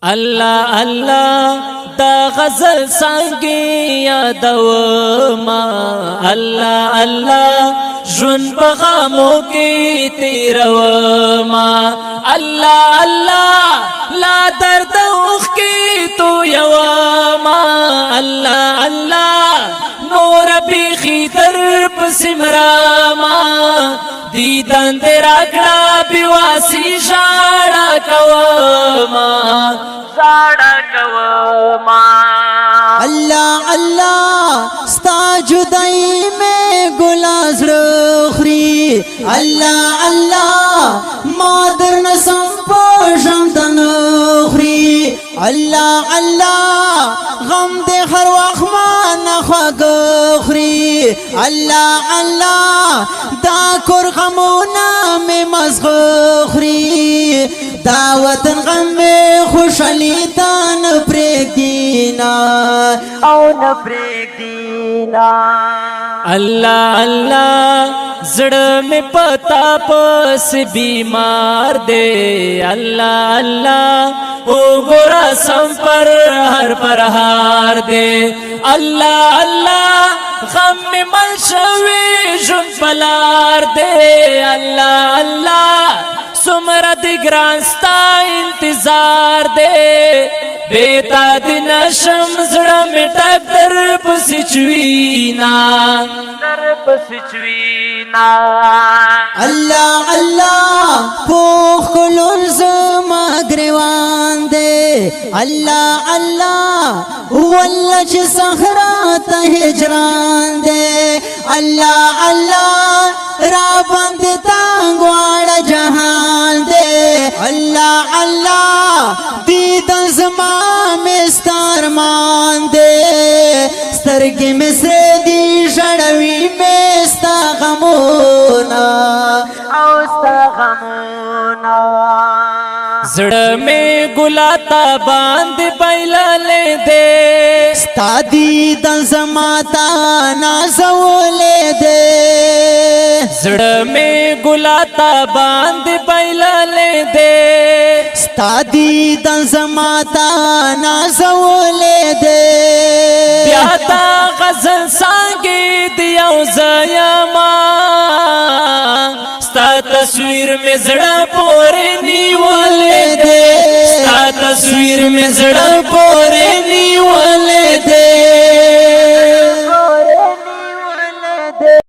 الله الله دا غزل سانگی یادو ما الله الله جن بغامو کی تیرو ما الله الله لا درد اوخ کی تو یو ما الله الله نور بیخی در پسمرا ما دیدن در اکڑا بیواسی شاڑا کوما شاڑا کوما اللہ اللہ ستا جدائی میں گلاز رخری اللہ اللہ مادر نسم پوشم تنخری اللہ اللہ غم دے ہر وقت مانا خواگ خری اللہ اللہ دا کر غمونا میں مزغ خری دا وطن غم میں خوشحالی دان پریک دینا او نپریک دینا اللہ اللہ زڑ میں پتا پس بیمار دے اللہ اللہ او گورا سم پر ہر پرہار دے اللہ اللہ غم میں ملشوی جن پلار دے اللہ اللہ سمر دگران ستا انتظار دے بیتا دن شمزڑا میں ٹک در پسی چوینا در پسی چوینا اللہ اللہ پوخ کلون زما گریوان دے اللہ اللہ واللہ چھ سخرات ہجران دے اللہ اللہ را بند تانگوار جہان دے اللہ اللہ دیدن زما میں ستار مان دے سترگی میں سے دی شڑوی میں ستا غمونا او ستا غمونا زڑ میں گلاتا باند بیلا لے دے ستا دیدن زماتا نازو لے دے زڑ میں گلاتا باند بیلا لے دے ستا دیدن زماتا نازو لے دے بیاتا غزل سانگی دیو زیاما ستا تصویر میں زڑا پورے نیولے دے ستا تصویر میں زڑا پورے نیولے دے